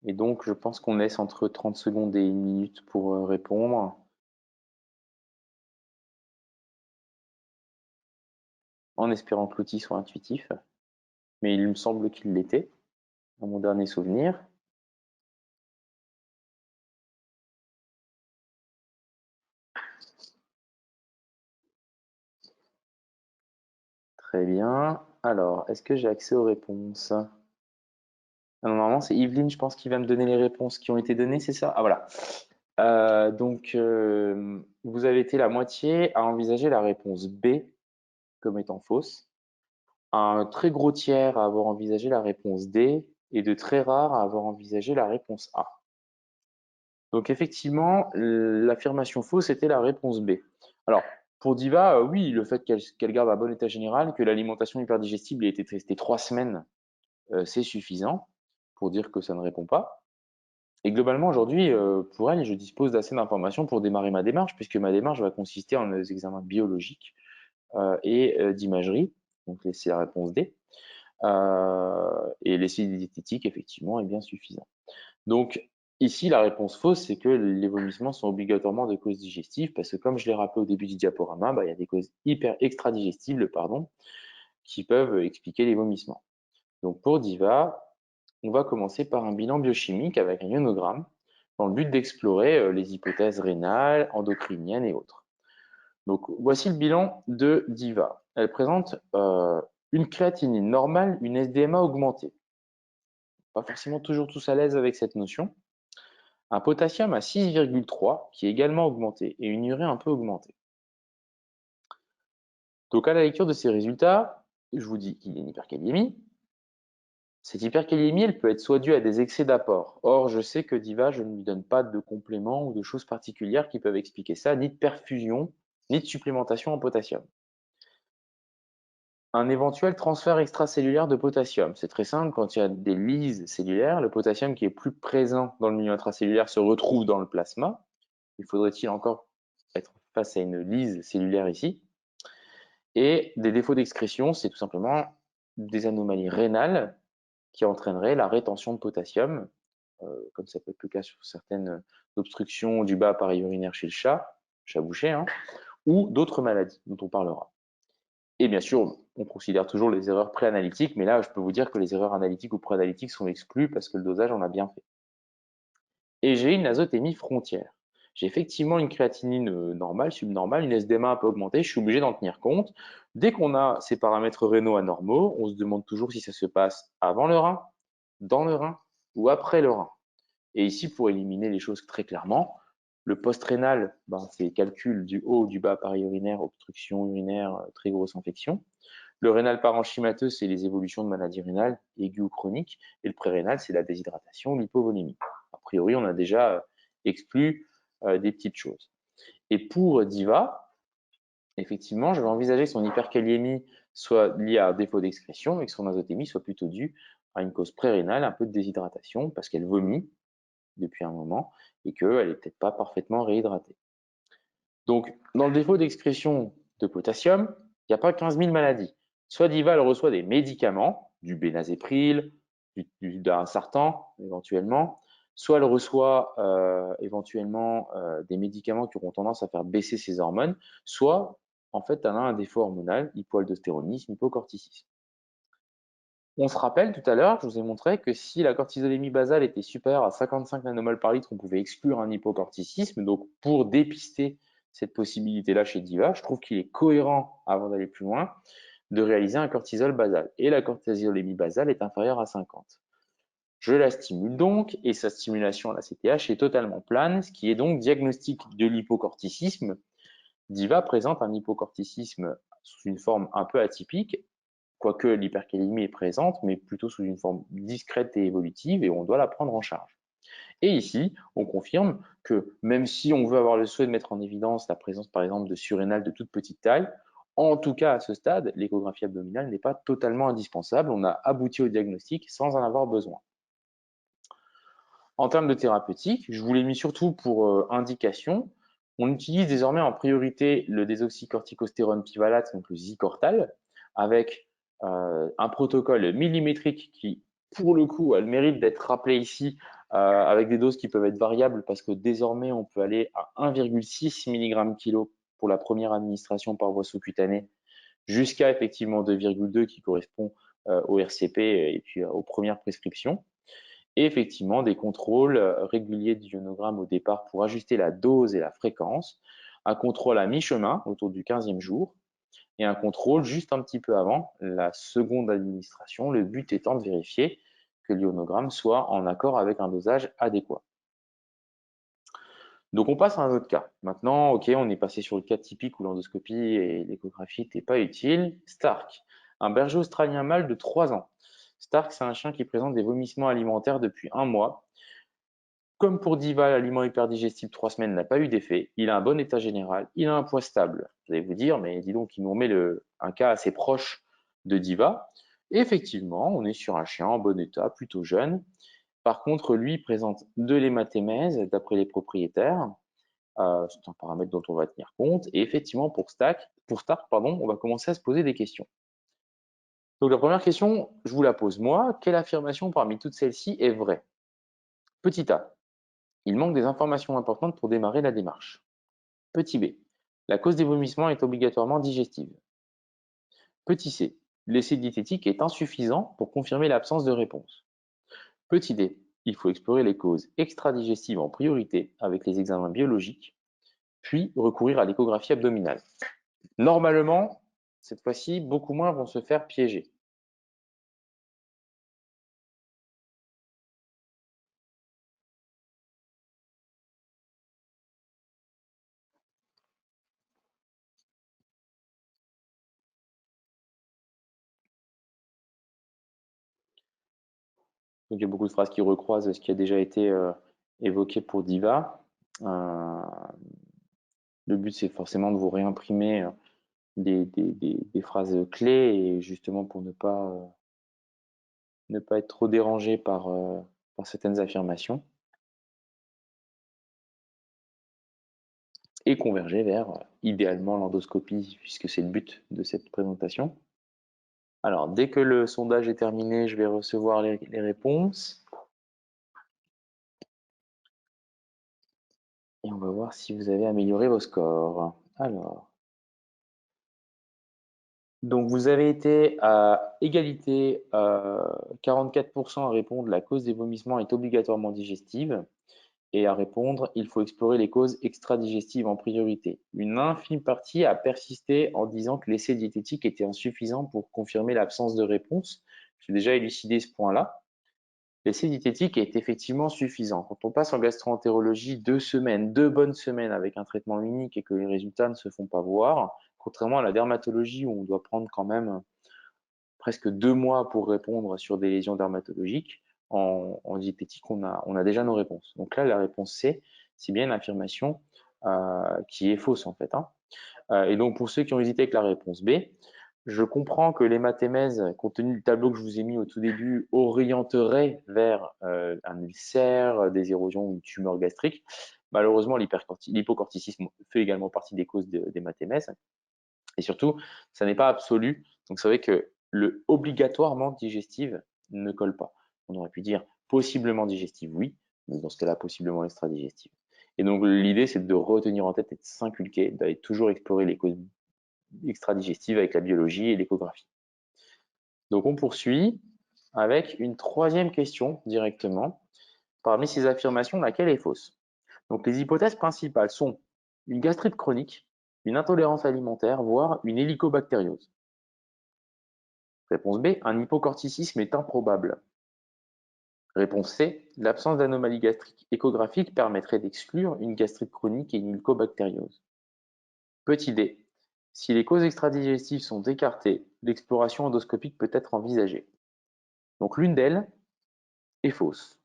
Speaker 2: Et donc, je pense qu'on laisse entre 30 secondes et 1 minute pour répondre. En espérant que l'outil soit intuitif. Mais il me semble qu'il l'était, à mon dernier souvenir. Très bien. Alors, est-ce que j'ai accès aux réponses? Alors, normalement, c'est Yveline, je pense, qui va me donner les réponses qui ont été données, c'est ça? Ah, voilà. Vous avez été la moitié à envisager la réponse B comme étant fausse, un très gros tiers à avoir envisagé la réponse D et de très rares à avoir envisagé la réponse A. Donc effectivement, l'affirmation fausse était la réponse B. Alors, pour Diva, oui, le fait qu'elle garde un bon état général, que l'alimentation hyperdigestible ait été testée 3 semaines, c'est suffisant pour dire que ça ne répond pas. Et globalement, aujourd'hui, pour elle, je dispose d'assez d'informations pour démarrer ma démarche, puisque ma démarche va consister en des examens biologiques et d'imagerie. Donc, c'est la réponse D. Et l'essai diététique, effectivement, est bien suffisant. Donc, ici, la réponse fausse, c'est que les vomissements sont obligatoirement de causes digestives, parce que comme je l'ai rappelé au début du diaporama, il y a des causes extradigestibles, qui peuvent expliquer les vomissements. Donc, pour Diva, on va commencer par un bilan biochimique avec un ionogramme, dans le but d'explorer les hypothèses rénales, endocriniennes et autres. Donc, voici le bilan de DIVA. Elle présente une créatinine normale, une SDMA augmentée. Pas forcément toujours tous à l'aise avec cette notion. Un potassium à 6,3 qui est également augmenté et une urée un peu augmentée. Donc, à la lecture de ces résultats, je vous dis qu'il y a une hyperkaliémie. Cette hyperkaliémie, elle peut être soit due à des excès d'apport. Or, je sais que DIVA, je ne lui donne pas de compléments ou de choses particulières qui peuvent expliquer ça, ni de perfusion, ni de supplémentation en potassium. Un éventuel transfert extracellulaire de potassium. C'est très simple, quand il y a des lyses cellulaires, le potassium qui est plus présent dans le milieu intracellulaire se retrouve dans le plasma. Il faudrait-il encore être face à une lyse cellulaire ici? Et des défauts d'excrétion, c'est tout simplement des anomalies rénales qui entraîneraient la rétention de potassium, comme ça peut être le cas sur certaines obstructions du bas appareil urinaire chez le chat bouché, hein, ou d'autres maladies dont on parlera. Et bien sûr, on considère toujours les erreurs préanalytiques, mais là, je peux vous dire que les erreurs analytiques ou préanalytiques sont exclues parce que le dosage, on a bien fait. Et j'ai une azotémie frontière. J'ai effectivement une créatinine normale, subnormale, une SDMA un peu augmentée, je suis obligé d'en tenir compte. Dès qu'on a ces paramètres rénaux anormaux, on se demande toujours si ça se passe avant le rein, dans le rein ou après le rein. Et ici, pour éliminer les choses très clairement, le post-rénal, c'est calcul du haut ou du bas appareil urinaire, obstruction urinaire, très grosse infection. Le rénal parenchymateux, c'est les évolutions de maladies rénales, aiguës ou chroniques. Et le prérénal, c'est la déshydratation, l'hypovolémie. A priori, on a déjà exclu des petites choses. Et pour DIVA, effectivement, je vais envisager que son hyperkaliémie soit liée à un défaut d'excrétion et que son azotémie soit plutôt due à une cause prérénale, un peu de déshydratation, parce qu'elle vomit depuis un moment et qu'elle n'est peut-être pas parfaitement réhydratée. Donc, dans le défaut d'excrétion de potassium, il n'y a pas 15 000 maladies. Soit DIVA, elle reçoit des médicaments, du bénazéprile, d'un sartan éventuellement, soit elle reçoit éventuellement des médicaments qui auront tendance à faire baisser ses hormones, soit en fait elle a un défaut hormonal, hypoaldostéronisme, hypocorticisme. On se rappelle tout à l'heure, je vous ai montré que si la cortisolémie basale était supérieure à 55 nanomol par litre, on pouvait exclure un hypocorticisme. Donc, pour dépister cette possibilité-là chez DIVA, je trouve qu'il est cohérent, avant d'aller plus loin, de réaliser un cortisol basal. Et la cortisolémie basale est inférieure à 50. Je la stimule donc, et sa stimulation à la CTH est totalement plane, ce qui est donc diagnostic de l'hypocorticisme. DIVA présente un hypocorticisme sous une forme un peu atypique, quoique l'hypercalémie est présente, mais plutôt sous une forme discrète et évolutive, et on doit la prendre en charge. Et ici, on confirme que même si on veut avoir le souhait de mettre en évidence la présence, par exemple, de surrénales de toute petite taille, en tout cas à ce stade, l'échographie abdominale n'est pas totalement indispensable. On a abouti au diagnostic sans en avoir besoin. En termes de thérapeutique, je vous l'ai mis surtout pour indication. On utilise désormais en priorité le désoxycorticostérone pivalate, donc le Zicortal, avec un protocole millimétrique qui, pour le coup, a le mérite d'être rappelé ici, avec des doses qui peuvent être variables parce que désormais, on peut aller à 1,6 mg/kg pour la première administration par voie sous-cutanée, jusqu'à effectivement 2,2 qui correspond au RCP et puis aux premières prescriptions. Et effectivement, des contrôles réguliers du ionogramme au départ pour ajuster la dose et la fréquence, un contrôle à mi-chemin autour du 15e jour, et un contrôle juste un petit peu avant la seconde administration, le but étant de vérifier que l'ionogramme soit en accord avec un dosage adéquat. Donc on passe à un autre cas. Maintenant, ok, on est passé sur le cas typique où l'endoscopie et l'échographie n'étaient pas utiles. Stark, un berger australien mâle de 3 ans. Stark, c'est un chien qui présente des vomissements alimentaires depuis 1 mois. Comme pour DIVA, l'aliment hyperdigestible 3 semaines n'a pas eu d'effet. Il a un bon état général. Il a un poids stable. Vous allez vous dire, mais dis donc, il nous remet un cas assez proche de DIVA. Et effectivement, on est sur un chien en bon état, plutôt jeune. Par contre, lui présente de l'hématémèse d'après les propriétaires. C'est un paramètre dont on va tenir compte. Et effectivement, pour Stark, on va commencer à se poser des questions. Donc la première question, je vous la pose moi. Quelle affirmation parmi toutes celles-ci est vraie? Petit a, il manque des informations importantes pour démarrer la démarche. Petit b, la cause des vomissements est obligatoirement digestive. Petit c, l'essai diététique est insuffisant pour confirmer l'absence de réponse. Petit d, il faut explorer les causes extradigestives en priorité avec les examens biologiques, puis recourir à l'échographie abdominale. Normalement, cette fois-ci, beaucoup moins vont se faire piéger. Donc, il y a beaucoup de phrases qui recroisent ce qui a déjà été évoqué pour Diva. Le but, c'est forcément de vous réimprimer des phrases clés et justement pour ne pas être trop dérangé par certaines affirmations et converger vers idéalement l'endoscopie puisque c'est le but de cette présentation. Alors, dès que le sondage est terminé, je vais recevoir les réponses. Et on va voir si vous avez amélioré vos scores. Alors, donc vous avez été à égalité, 44% à répondre la cause des vomissements est obligatoirement digestive et à répondre il faut explorer les causes extradigestives en priorité. Une infime partie a persisté en disant que l'essai diététique était insuffisant pour confirmer l'absence de réponse. J'ai déjà élucidé ce point-là. L'essai diététique est effectivement suffisant. Quand on passe en gastro-entérologie 2 semaines, 2 bonnes semaines avec un traitement unique et que les résultats ne se font pas voir, contrairement à la dermatologie où on doit prendre quand même presque 2 mois pour répondre sur des lésions dermatologiques, en diététique, on a déjà nos réponses. Donc là, la réponse C, c'est bien une affirmation qui est fausse en fait. Et donc pour ceux qui ont hésité avec la réponse B, je comprends que l'hématémèse, compte tenu du tableau que je vous ai mis au tout début, orienterait vers un ulcère, des érosions ou une tumeur gastrique. Malheureusement, l'hypocorticisme fait également partie des causes d'hématémèse. Et surtout, ça n'est pas absolu. Donc, c'est vrai que le obligatoirement digestive ne colle pas. On aurait pu dire possiblement digestive, oui, mais dans ce cas-là, possiblement extra-digestive. Et donc, l'idée, c'est de retenir en tête et de s'inculquer, d'aller toujours explorer les causes extra-digestives avec la biologie et l'échographie. Donc, on poursuit avec une troisième question directement. Parmi ces affirmations, laquelle est fausse? Donc, les hypothèses principales sont une gastrite chronique, une intolérance alimentaire, voire une hélicobactériose. Réponse B, un hypocorticisme est improbable. Réponse C, l'absence d'anomalie gastrique échographique permettrait d'exclure une gastrite chronique et une hélicobactériose. Petit D, si les causes extradigestives sont écartées, l'exploration endoscopique peut être envisagée. Donc l'une d'elles est fausse.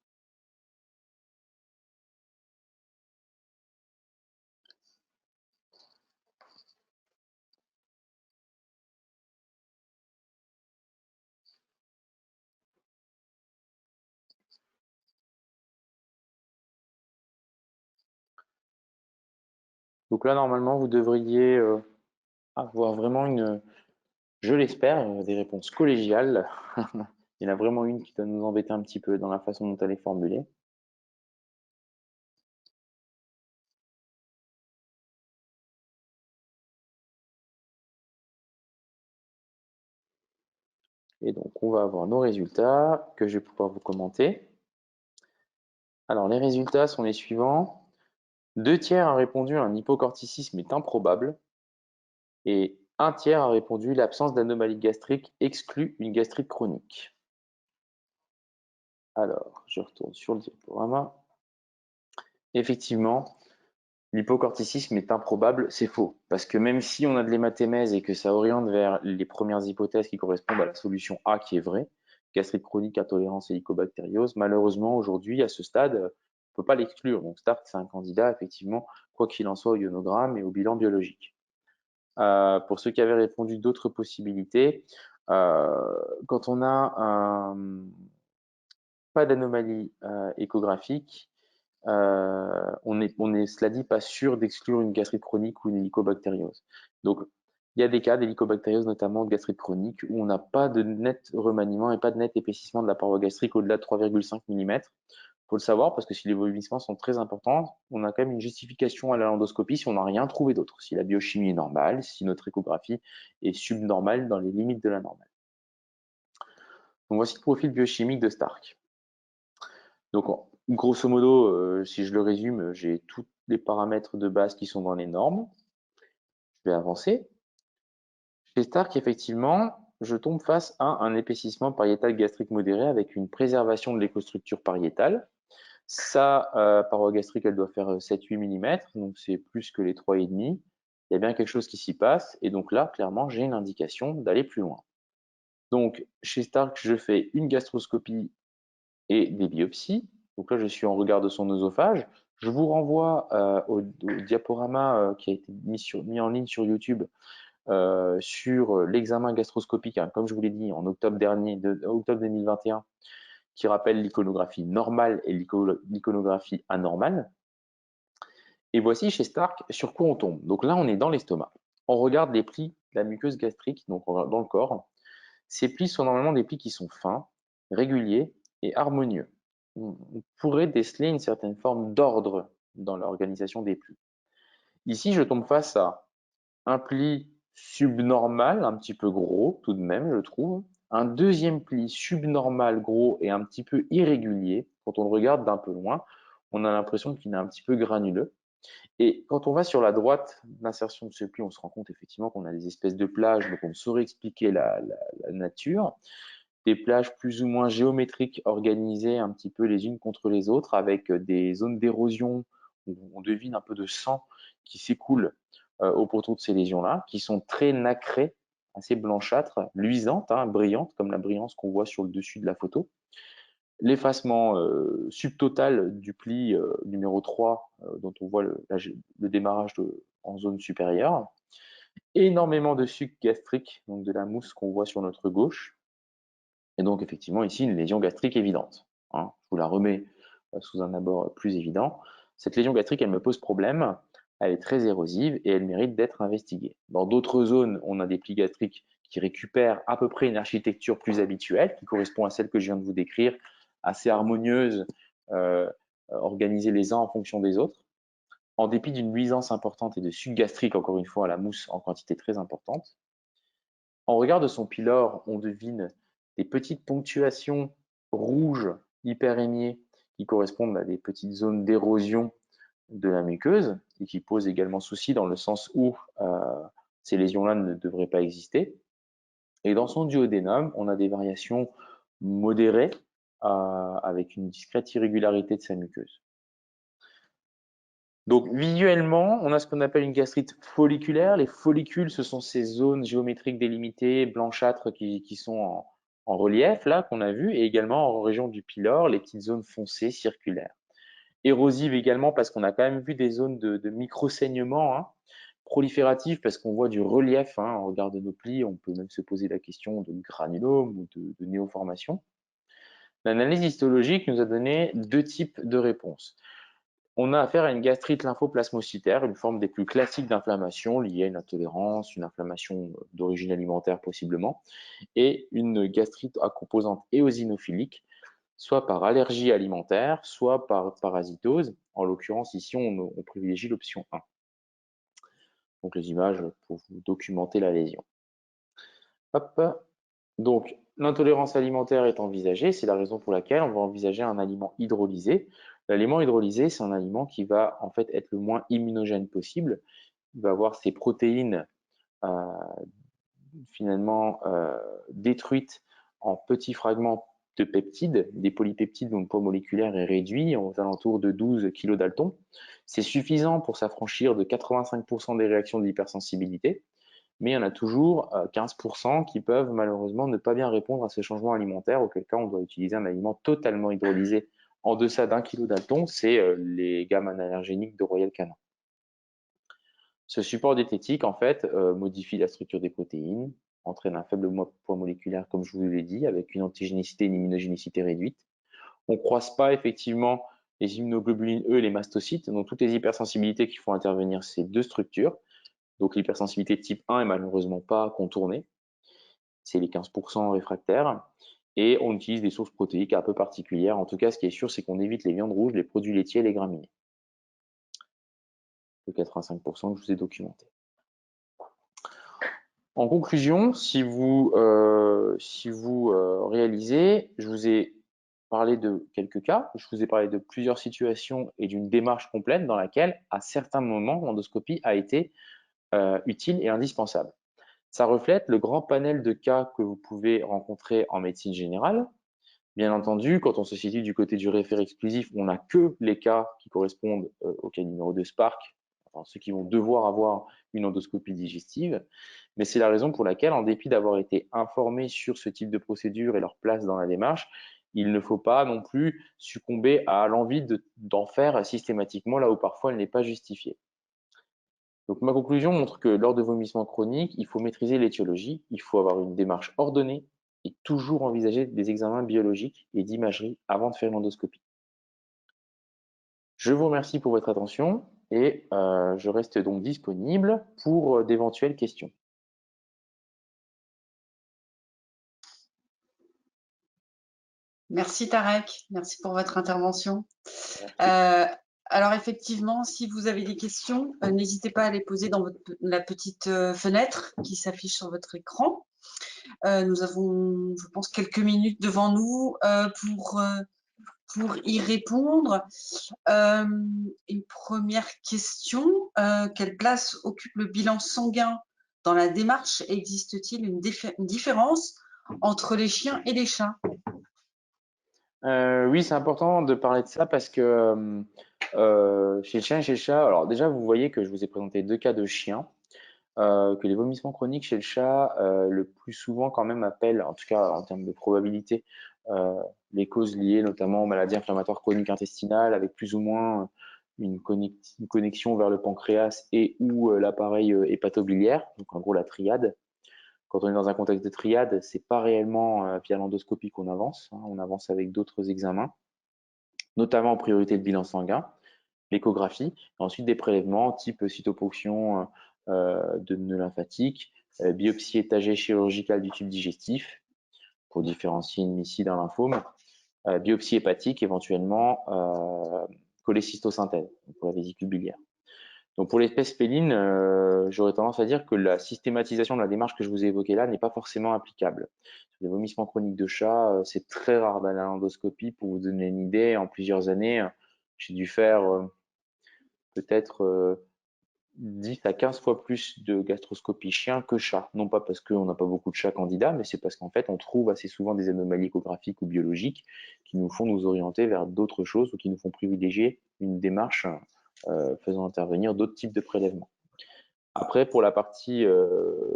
Speaker 2: Donc là, normalement, vous devriez avoir vraiment je l'espère, des réponses collégiales. Il y en a vraiment une qui doit nous embêter un petit peu dans la façon dont elle est formulée. Et donc, on va avoir nos résultats que je vais pouvoir vous commenter. Alors, les résultats sont les suivants. 2 tiers a répondu un hypocorticisme est improbable et 1 tiers a répondu l'absence d'anomalie gastrique exclut une gastrite chronique. Alors, je retourne sur le diaporama. Effectivement, l'hypocorticisme est improbable, c'est faux. Parce que même si on a de l'hématémèse et que ça oriente vers les premières hypothèses qui correspondent à la solution A qui est vraie, gastrite chronique, intolérance hélicobactériose, malheureusement aujourd'hui à ce stade, on ne peut pas l'exclure. Donc Start, c'est un candidat effectivement, quoi qu'il en soit, au ionogramme et au bilan biologique. Pour ceux qui avaient répondu d'autres possibilités, quand on a pas d'anomalie échographique, on est, cela dit, pas sûr d'exclure une gastrite chronique ou une hélicobactériose. Donc, il y a des cas d'hélicobactériose, notamment de gastrite chronique, où on n'a pas de net remaniement et pas de net épaississement de la paroi gastrique au-delà de 3,5 mm. Il faut le savoir parce que si les vomissements sont très importants, on a quand même une justification à la endoscopie si on n'a rien trouvé d'autre. Si la biochimie est normale, si notre échographie est subnormale dans les limites de la normale. Donc voici le profil biochimique de Stark. Donc, grosso modo, si je le résume, j'ai tous les paramètres de base qui sont dans les normes. Je vais avancer. Chez Stark, effectivement, je tombe face à un épaississement pariétal gastrique modéré avec une préservation de l'écostructure pariétale. Sa paroi gastrique, elle doit faire 7-8 mm, donc c'est plus que les 3,5. Il y a bien quelque chose qui s'y passe, et donc là, clairement, j'ai une indication d'aller plus loin. Donc, chez Stark, je fais une gastroscopie et des biopsies. Donc là, je suis en regard de son œsophage. Je vous renvoie au diaporama qui a été mis en ligne sur YouTube sur l'examen gastroscopique, hein, comme je vous l'ai dit, en octobre dernier, octobre 2021, qui rappelle l'iconographie normale et l'iconographie anormale. Et voici chez Stark sur quoi on tombe. Donc là, on est dans l'estomac. On regarde les plis de la muqueuse gastrique, donc dans le corps. Ces plis sont normalement des plis qui sont fins, réguliers et harmonieux. On pourrait déceler une certaine forme d'ordre dans l'organisation des plis. Ici, je tombe face à un pli subnormal, un petit peu gros tout de même, je trouve. Un deuxième pli subnormal, gros et un petit peu irrégulier. Quand on le regarde d'un peu loin, on a l'impression qu'il est un petit peu granuleux. Et quand on va sur la droite d'insertion de ce pli, on se rend compte effectivement qu'on a des espèces de plages, donc on saurait expliquer la nature. Des plages plus ou moins géométriques organisées un petit peu les unes contre les autres, avec des zones d'érosion où on devine un peu de sang qui s'écoule au pourtour de ces lésions-là, qui sont très nacrées, assez blanchâtres, luisantes, hein, brillantes, comme la brillance qu'on voit sur le dessus de la photo. L'effacement subtotal du pli numéro 3, dont on voit le démarrage en zone supérieure. Énormément de suc gastrique, donc de la mousse qu'on voit sur notre gauche. Et donc, effectivement, ici, une lésion gastrique évidente, hein. Je vous la remets sous un abord plus évident. Cette lésion gastrique, elle me pose problème. Elle est très érosive et elle mérite d'être investiguée. Dans d'autres zones, on a des plis gastriques qui récupèrent à peu près une architecture plus habituelle, qui correspond à celle que je viens de vous décrire, assez harmonieuse, organisée les uns en fonction des autres. En dépit d'une luisance importante et de suc gastrique, encore une fois, à la mousse en quantité très importante. En regard de son pylore, on devine des petites ponctuations rouges hyperémiées qui correspondent à des petites zones d'érosion de la muqueuse et qui posent également souci dans le sens où ces lésions-là ne devraient pas exister. Et dans son duodénum, on a des variations modérées avec une discrète irrégularité de sa muqueuse. Donc visuellement, on a ce qu'on appelle une gastrite folliculaire. Les follicules, ce sont ces zones géométriques délimitées, blanchâtres, qui sont en relief, là, qu'on a vu, et également en région du pylore, les petites zones foncées, circulaires. Érosives également, parce qu'on a quand même vu des zones de micro-saignement, hein. Prolifératives, parce qu'on voit du relief, hein, en regard de nos plis. On peut même se poser la question de granulome ou de néoformation. L'analyse histologique nous a donné deux types de réponses. On a affaire à une gastrite lymphoplasmocytaire, une forme des plus classiques d'inflammation liée à une intolérance, une inflammation d'origine alimentaire possiblement, et une gastrite à composante éosinophilique, soit par allergie alimentaire, soit par parasitose. En l'occurrence, ici, on privilégie l'option 1. Donc les images pour vous documenter la lésion. Hop. Donc, l'intolérance alimentaire est envisagée, c'est la raison pour laquelle on va envisager un aliment hydrolysé. L'aliment hydrolysé, c'est un aliment qui va en fait être le moins immunogène possible. Il va avoir ses protéines euh, finalement détruites en petits fragments de peptides. Des polypeptides dont le poids moléculaire est réduit aux alentours de 12 kilodaltons. C'est suffisant pour s'affranchir de 85% des réactions d'hypersensibilité. Mais il y en a toujours 15% qui peuvent malheureusement ne pas bien répondre à ces changements alimentaires, auquel cas on doit utiliser un aliment totalement hydrolysé en deçà d'1 kilodalton, c'est les gammes allergéniques de Royal Canin. Ce support diététique, en fait, modifie la structure des protéines, entraîne un faible poids moléculaire, comme je vous l'ai dit, avec une antigénicité et une immunogénicité réduite. On ne croise pas effectivement les immunoglobulines E et les mastocytes, donc toutes les hypersensibilités qui font intervenir ces deux structures. Donc l'hypersensibilité de type 1 est malheureusement pas contournée, c'est les 15% réfractaires, et on utilise des sources protéiques un peu particulières. En tout cas, ce qui est sûr, c'est qu'on évite les viandes rouges, les produits laitiers et les graminées. Le 85% que je vous ai documenté. En conclusion, si vous réalisez, je vous ai parlé de quelques cas, je vous ai parlé de plusieurs situations et d'une démarche complète dans laquelle, à certains moments, l'endoscopie a été utile et indispensable. Ça reflète le grand panel de cas que vous pouvez rencontrer en médecine générale. Bien entendu, quand on se situe du côté du référé exclusif, on n'a que les cas qui correspondent au cas numéro 2 Spark, enfin, ceux qui vont devoir avoir une endoscopie digestive. Mais c'est la raison pour laquelle, en dépit d'avoir été informé sur ce type de procédure et leur place dans la démarche, il ne faut pas non plus succomber à l'envie d'en faire systématiquement là où parfois elle n'est pas justifiée. Donc ma conclusion montre que lors de vomissements chroniques, il faut maîtriser l'étiologie, il faut avoir une démarche ordonnée et toujours envisager des examens biologiques et d'imagerie avant de faire une endoscopie. Je vous remercie pour votre attention et je reste donc disponible pour d'éventuelles questions.
Speaker 1: Merci Tarek, merci pour votre intervention.
Speaker 2: Merci.
Speaker 1: Alors effectivement, si vous avez des questions, n'hésitez pas à les poser dans la petite fenêtre qui s'affiche sur votre écran. Nous avons, je pense, quelques minutes devant nous pour y répondre. Une première question, quelle place occupe le bilan sanguin dans la démarche? Existe-t-il une différence entre les chiens et les chats?
Speaker 2: Oui, c'est important de parler de ça parce que chez le chien et chez le chat, alors déjà vous voyez que je vous ai présenté deux cas de chiens, que les vomissements chroniques chez le chat le plus souvent quand même appellent, en tout cas en termes de probabilité, euh, les causes liées notamment aux maladies inflammatoires chroniques intestinales avec plus ou moins une connexion vers le pancréas et ou l'appareil hépatobiliaire, donc en gros la triade. Quand on est dans un contexte de triade, c'est pas réellement via l'endoscopie qu'on avance, hein, on avance avec d'autres examens, notamment en priorité le bilan sanguin, l'échographie, et ensuite des prélèvements type cytoponction de nœuds lymphatiques, biopsie étagée chirurgicale du tube digestif pour différencier une mycide d'un lymphome, biopsie hépatique éventuellement, cholécystosynthèse pour la vésicule biliaire. Donc pour l'espèce féline, j'aurais tendance à dire que la systématisation de la démarche que je vous ai évoquée là n'est pas forcément applicable. Sur les vomissements chroniques de chat, c'est très rare d'aller à l'endoscopie. Pour vous donner une idée, en plusieurs années, j'ai dû faire peut-être 10 à 15 fois plus de gastroscopie chien que chat. Non pas parce qu'on n'a pas beaucoup de chats candidats, mais c'est parce qu'en fait, on trouve assez souvent des anomalies échographiques ou biologiques qui nous font nous orienter vers d'autres choses ou qui nous font privilégier une démarche faisant intervenir d'autres types de prélèvements. Après, pour la partie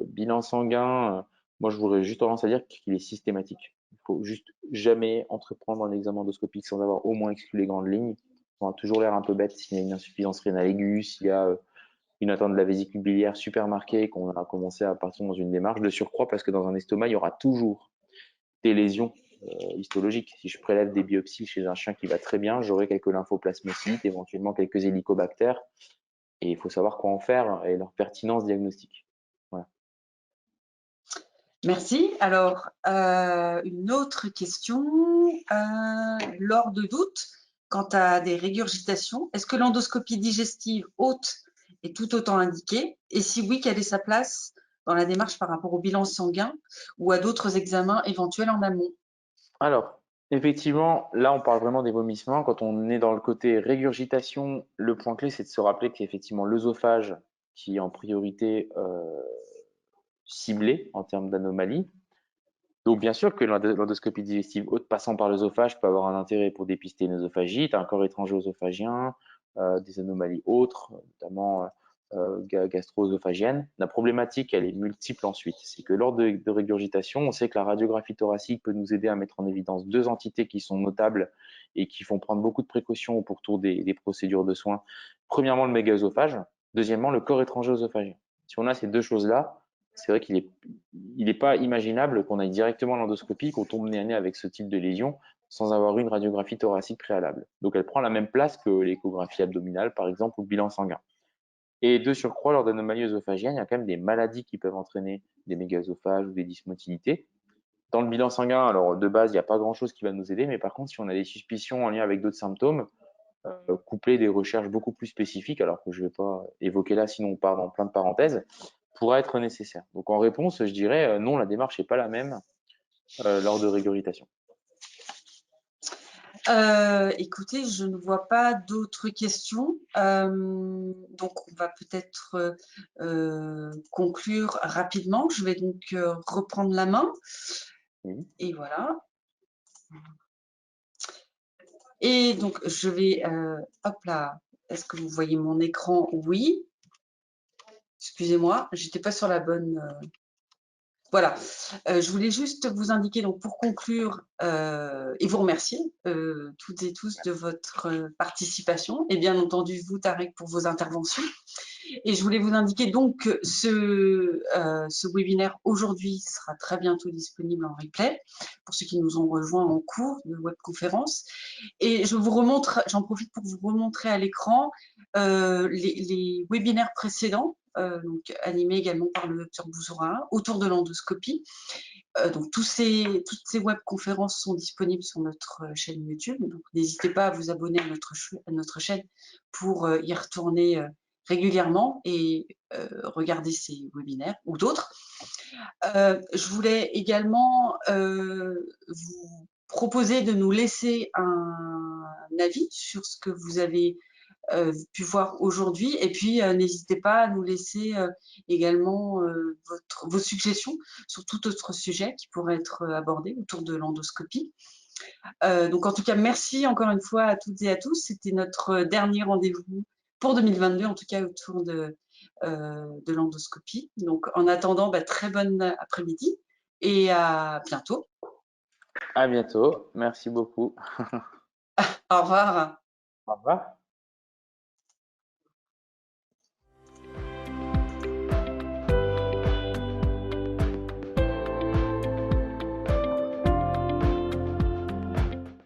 Speaker 2: bilan sanguin, moi je voudrais juste tendance à dire qu'il est systématique. Il faut juste jamais entreprendre un examen endoscopique sans avoir au moins exclu les grandes lignes. On a toujours l'air un peu bête s'il y a une insuffisance rénale aiguë, s'il y a une atteinte de la vésicule biliaire super marquée, qu'on a commencé à partir dans une démarche de surcroît, parce que dans un estomac, il y aura toujours des lésions histologiques. Si je prélève des biopsies chez un chien qui va très bien, j'aurai quelques lymphoplasmocytes, éventuellement quelques hélicobactères, et il faut savoir quoi en faire et leur pertinence diagnostique. Voilà.
Speaker 1: Merci. Alors, une autre question. Lors de doute, quant à des régurgitations, est-ce que l'endoscopie digestive haute est tout autant indiquée? Et si oui, quelle est sa place dans la démarche par rapport au bilan sanguin ou à d'autres examens éventuels en amont?
Speaker 2: Alors, effectivement, là, on parle vraiment des vomissements. Quand on est dans le côté régurgitation, le point clé, c'est de se rappeler qu'il y a effectivement l'œsophage qui est en priorité ciblé en termes d'anomalie. Donc, bien sûr que l'endoscopie digestive haute passant par l'œsophage peut avoir un intérêt pour dépister une œsophagite, un corps étranger œsophagien, des anomalies autres, notamment gastro-œsophagiennes. La problématique, elle est multiple ensuite. C'est que lors de régurgitation, on sait que la radiographie thoracique peut nous aider à mettre en évidence deux entités qui sont notables et qui font prendre beaucoup de précautions au pourtour des procédures de soins. Premièrement, le méga-œsophage. Deuxièmement, le corps étranger œsophagien. Si on a ces deux choses-là, c'est vrai qu'il n'est pas imaginable qu'on aille directement à l'endoscopie, qu'on tombe nez à nez avec ce type de lésion sans avoir eu une radiographie thoracique préalable. Donc elle prend la même place que l'échographie abdominale, par exemple, ou le bilan sanguin. Et de surcroît, lors d'anomalies œsophagiennes, il y a quand même des maladies qui peuvent entraîner des mégaœsophages ou des dysmotilités. Dans le bilan sanguin, alors de base, il n'y a pas grand-chose qui va nous aider, mais par contre, si on a des suspicions en lien avec d'autres symptômes, coupler des recherches beaucoup plus spécifiques, alors que je ne vais pas évoquer là, sinon on part dans plein de parenthèses, pourra être nécessaire. Donc en réponse, je dirais non, la démarche n'est pas la même lors de régurgitation.
Speaker 1: Écoutez, je ne vois pas d'autres questions. Donc, on va peut-être conclure rapidement. Je vais donc reprendre la main.
Speaker 2: Oui.
Speaker 1: Et voilà. Et donc, je vais... hop là. Est-ce que vous voyez mon écran? Oui. Excusez-moi, j'étais pas sur la bonne... Voilà, je voulais juste vous indiquer, donc pour conclure, et vous remercier toutes et tous de votre participation, et bien entendu vous, Tarek, pour vos interventions. Et je voulais vous indiquer donc que ce webinaire aujourd'hui sera très bientôt disponible en replay pour ceux qui nous ont rejoints en cours de webconférence. Et je vous remontre, j'en profite pour vous remontrer à l'écran les webinaires précédents, donc animés également par le docteur Bouzourin, autour de l'endoscopie. Donc toutes ces webconférences sont disponibles sur notre chaîne YouTube. Donc n'hésitez pas à vous abonner à notre chaîne pour y retourner régulièrement et regarder ces webinaires ou d'autres. Je voulais également vous proposer de nous laisser un avis sur ce que vous avez pu voir aujourd'hui. Et puis, n'hésitez pas à nous laisser également vos suggestions sur tout autre sujet qui pourrait être abordé autour de l'endoscopie. Donc, en tout cas, merci encore une fois à toutes et à tous. C'était notre dernier rendez-vous pour 2022, en tout cas autour de l'endoscopie. Donc, en attendant, très bonne après-midi et à bientôt.
Speaker 2: À bientôt. Merci beaucoup.
Speaker 1: Au revoir.
Speaker 2: Au revoir.